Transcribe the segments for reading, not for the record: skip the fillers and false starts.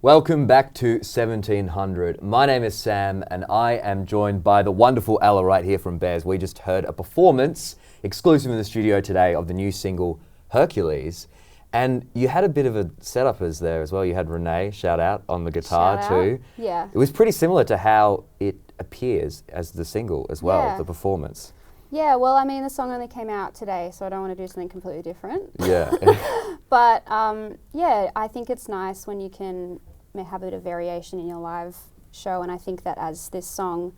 Welcome back to 1700. My name is Sam and I am joined by the wonderful Ella right here from BARES. We just heard a performance exclusive in the studio today of the new single Hercules. And you had a bit of a setup as there as well. You had Renee, shout out, on the guitar too. Yeah. It was pretty similar to how it appears as the single as well, the performance. Yeah, well, I mean, the song only came out today, so I don't want to do something completely different. Yeah. But yeah, I think it's nice when you can have a bit of variation in your live show, and I think that as this song,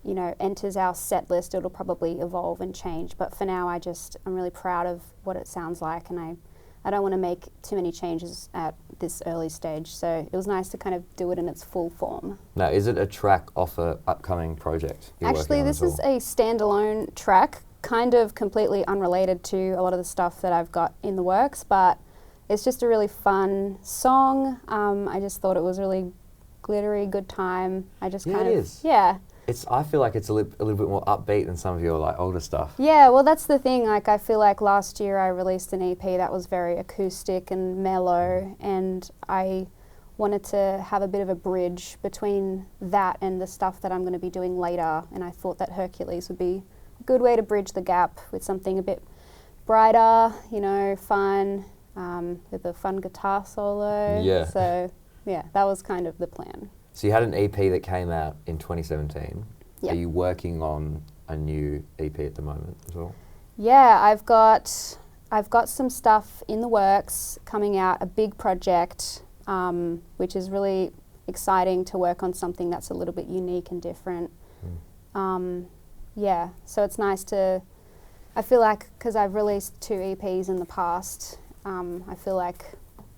you know, enters our set list, it'll probably evolve and change. But for now, I'm really proud of what it sounds like, and I don't want to make too many changes at this early stage. So it was nice to kind of do it in its full form. Now, is it a track off an upcoming project you're Actually, this is a standalone track, kind of completely unrelated to a lot of the stuff that I've got in the works, but it's just a really fun song. I just thought it was really glittery, good time. I just kind of, it is. Yeah. I feel like it's a little bit more upbeat than some of your like older stuff. Yeah, well, that's the thing. Like, I feel like last year I released an EP that was very acoustic and mellow, and I wanted to have a bit of a bridge between that and the stuff that I'm going to be doing later. And I thought that Hercules would be a good way to bridge the gap with something a bit brighter, you know, fun, with a fun guitar solo. Yeah. So, yeah, that was kind of the plan. So you had an EP that came out in 2017. Yep. Are you working on a new EP at the moment as well? Yeah, I've got some stuff in the works coming out, a big project, which is really exciting to work on something that's a little bit unique and different. Yeah, so it's nice I feel like, because I've released 2 EPs in the past, I feel like,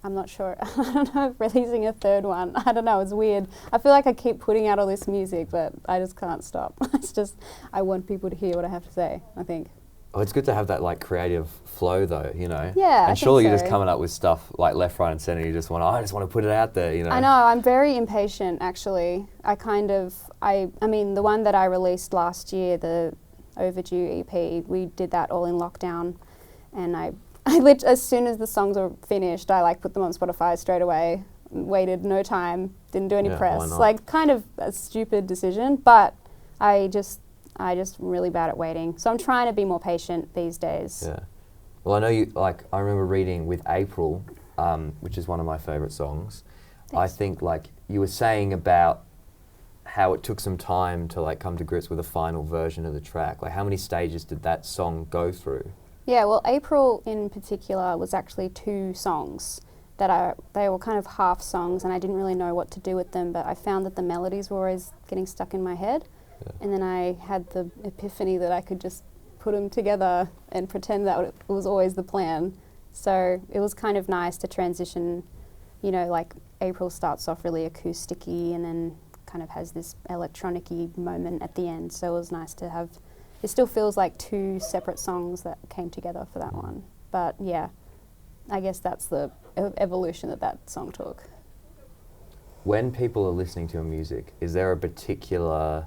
I'm not sure, I don't know if releasing a third one, I don't know, it's weird. I feel like I keep putting out all this music, but I just can't stop. It's just, I want people to hear what I have to say, I think. Oh, it's good to have that like creative flow though, you know? Yeah, and surely you're just coming up with stuff like left, right and centre, I just want to put it out there, you know? I know, I'm very impatient actually. I mean, the one that I released last year, the Overdue EP, we did that all in lockdown, and I as soon as the songs were finished, I like put them on Spotify straight away, waited no time, didn't do any press. Like, kind of a stupid decision, but I just really bad at waiting. So I'm trying to be more patient these days. Yeah. Well, I know you, like, I remember reading with April, which is one of my favourite songs. Thanks. I think, like, you were saying about how it took some time to, like, come to grips with a final version of the track. Like, how many stages did that song go through? Yeah, well, April in particular was actually 2 songs they were kind of half songs, and I didn't really know what to do with them, but I found that the melodies were always getting stuck in my head. Yeah. And then I had the epiphany that I could just put them together and pretend that it was always the plan. So it was kind of nice to transition, you know, like April starts off really acoustic-y and then kind of has this electronic-y moment at the end. So it was nice to have, it still feels like 2 separate songs that came together for that one. But yeah, I guess that's the evolution that song took. When people are listening to your music, is there a particular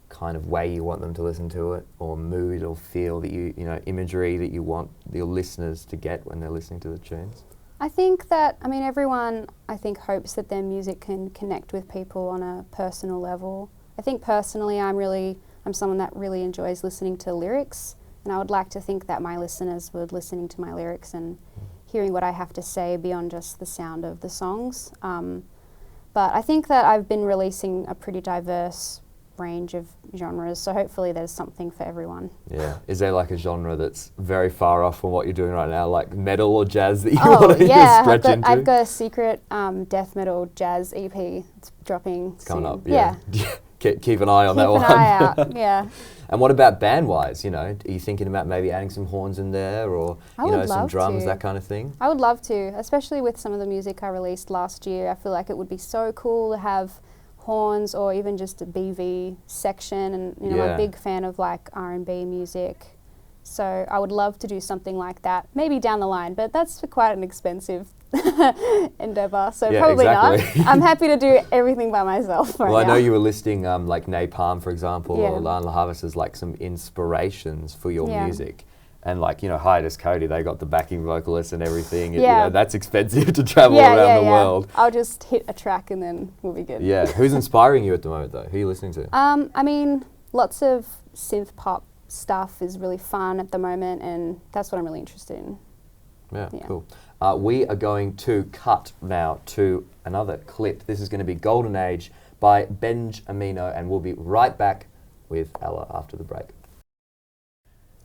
kind of way you want them to listen to it, or mood or feel that you know, imagery that you want your listeners to get when they're listening to the tunes? I think that, I mean, everyone, I think, hopes that their music can connect with people on a personal level. I think personally I'm someone that really enjoys listening to lyrics, and I would like to think that my listeners would listening to my lyrics and hearing what I have to say beyond just the sound of the songs. But I think that I've been releasing a pretty diverse range of genres, so hopefully there's something for everyone. Yeah. Is there like a genre that's very far off from what you're doing right now, like metal or jazz that you want to stretch into? I've got a secret death metal jazz EP. It's dropping It's soon. coming up, yeah. Keep an eye on that one. Keep an eye out, yeah. And what about band-wise, you know? Are you thinking about maybe adding some horns in there, or you know, some drums, that kind of thing? I would love to, especially with some of the music I released last year. I feel like it would be so cool to have horns, or even just a BV section, and you know, I'm a big fan of like R&B music, so I would love to do something like that, maybe down the line, but that's quite an expensive endeavour, so probably not. I'm happy to do everything by myself right now. I know you were listing like Napalm, for example, or Lana La Havas as like some inspirations for your music. And like, you know, hired as Cody, they got the backing vocalists and everything. Yeah. You know, that's expensive to travel Yeah, around the world. I'll just hit a track and then we'll be good. Yeah. Who's inspiring you at the moment though? Who are you listening to? I mean, lots of synth pop stuff is really fun at the moment, and that's what I'm really interested in. Yeah, cool. We are going to cut now to another clip. This is going to be Golden Age by Benj Amino, and we'll be right back with Ella after the break.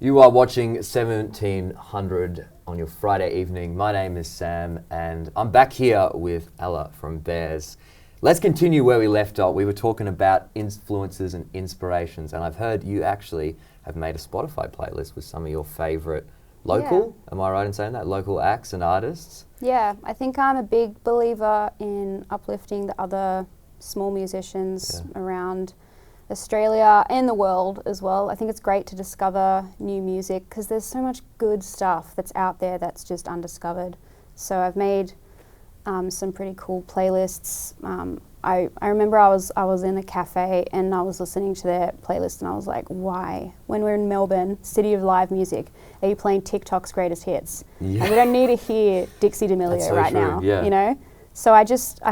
You are watching 1700 on your Friday evening. My name is Sam, and I'm back here with Ella from BARES. Let's continue where we left off. We were talking about influences and inspirations, and I've heard you actually have made a Spotify playlist with some of your favourite local, am I right in saying that? Local acts and artists? Yeah, I think I'm a big believer in uplifting the other small musicians around Australia and the world as well. I think it's great to discover new music because there's so much good stuff that's out there that's just undiscovered. So I've made some pretty cool playlists. I remember I was in a cafe and I was listening to their playlist and I was like, why? When we're in Melbourne, city of live music, are you playing TikTok's greatest hits? Yeah. And we don't need to hear Dixie D'Amelio right now, you know? So I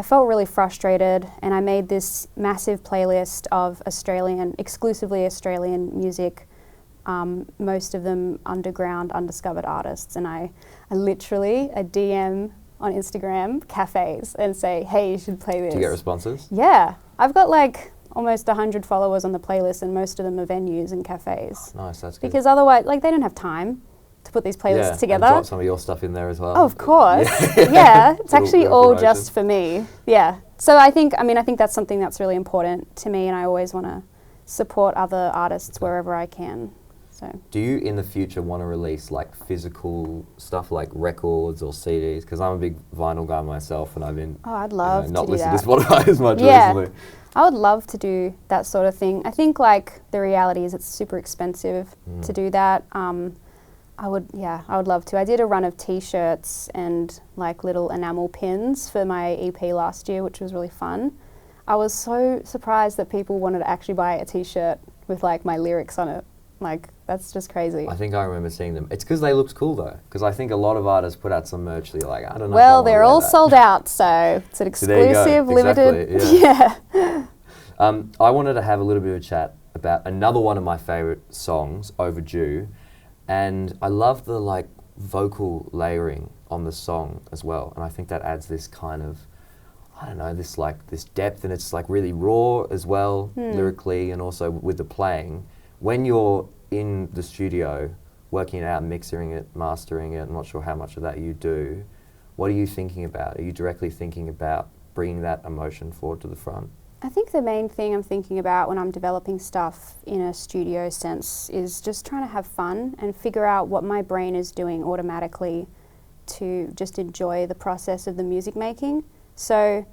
felt really frustrated, and I made this massive playlist of exclusively Australian music, most of them underground, undiscovered artists. And I literally DM on Instagram cafes and say, hey, you should play this. Do you get responses? Yeah. I've got like almost 100 followers on the playlist, and most of them are venues and cafes. Nice, that's good. Because otherwise, like, they don't have time to put these playlists together. And drop some of your stuff in there as well. Oh, of course. Yeah, it's actually all just for me. Yeah. So I think that's something that's really important to me, and I always want to support other artists wherever I can. So. Do you in the future want to release like physical stuff like records or CDs? Because I'm a big vinyl guy myself, and I've been I'd love not to do listening that. to Spotify as much recently. I would love to do that sort of thing. I think like the reality is it's super expensive to do that. I would love to. I did a run of T-shirts and like little enamel pins for my EP last year, which was really fun. I was so surprised that people wanted to actually buy a T-shirt with like my lyrics on it. Like, that's just crazy. I think I remember seeing them. It's because they looked cool though. Because I think a lot of artists put out some merch that you're like, I don't know. Well, they're all sold out, so it's an exclusive, limited. Exactly, yeah. I wanted to have a little bit of a chat about another one of my favourite songs, Overdue. And I love the like vocal layering on the song as well. And I think that adds this kind of, I don't know, this depth, and it's like really raw as well, lyrically, and also with the playing. When you're in the studio, working it out, mixing it, mastering it, I'm not sure how much of that you do, what are you thinking about? Are you directly thinking about bringing that emotion forward to the front? I think the main thing I'm thinking about when I'm developing stuff in a studio sense is just trying to have fun and figure out what my brain is doing automatically to just enjoy the process of the music making. So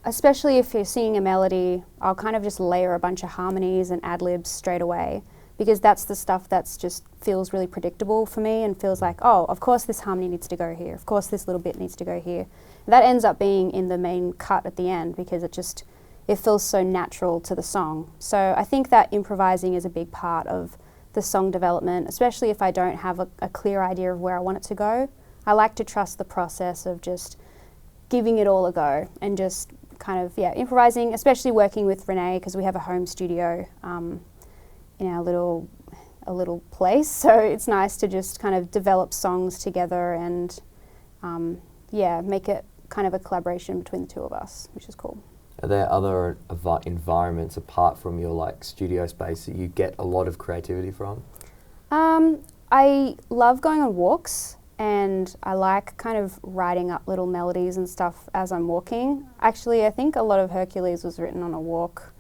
especially if you're singing a melody, I'll kind of just layer a bunch of harmonies and ad-libs straight away, because that's the stuff that's just feels really predictable for me and feels like, oh, of course this harmony needs to go here, of course this little bit needs to go here. That ends up being in the main cut at the end because it feels so natural to the song. So I think that improvising is a big part of the song development, especially if I don't have a clear idea of where I want it to go. I like to trust the process of just giving it all a go and just kind of, improvising, especially working with Renee because we have a home studio in our little place. So it's nice to just kind of develop songs together and make it kind of a collaboration between the two of us, which is cool. Are there other environments apart from your like studio space that you get a lot of creativity from? I love going on walks, and I like kind of writing up little melodies and stuff as I'm walking. Actually, I think a lot of Hercules was written on a walk,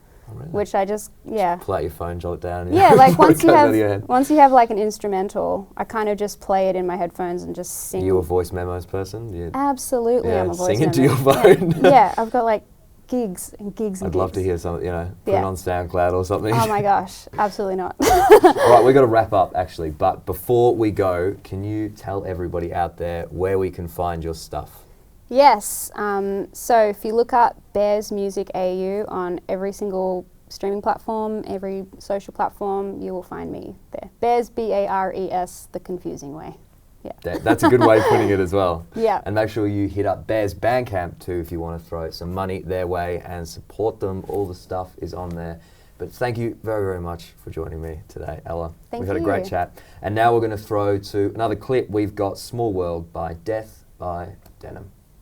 which I just pull out your phone, jot it down. Yeah, like once you have like an instrumental, I kind of just play it in my headphones and just sing. Are you a voice memos person? Absolutely, I'm a voice memo. Sing into your phone. Yeah, I've got like gigs and gigs and I'd love to hear some, put it on SoundCloud or something. Oh my gosh, absolutely not. All right, we've got to wrap up actually, but before we go, can you tell everybody out there where we can find your stuff? Yes, so if you look up BARES Music AU on every single streaming platform, every social platform, you will find me there. BARES, BARES, the confusing way. Yeah. That's a good way of putting it as well. Yeah. And make sure you hit up BARES Bandcamp too if you want to throw some money their way and support them. All the stuff is on there. But thank you very, very much for joining me today, Ella. Thank We've had a you. great chat. And now we're going to throw to another clip. We've got Small World by Death by Denim.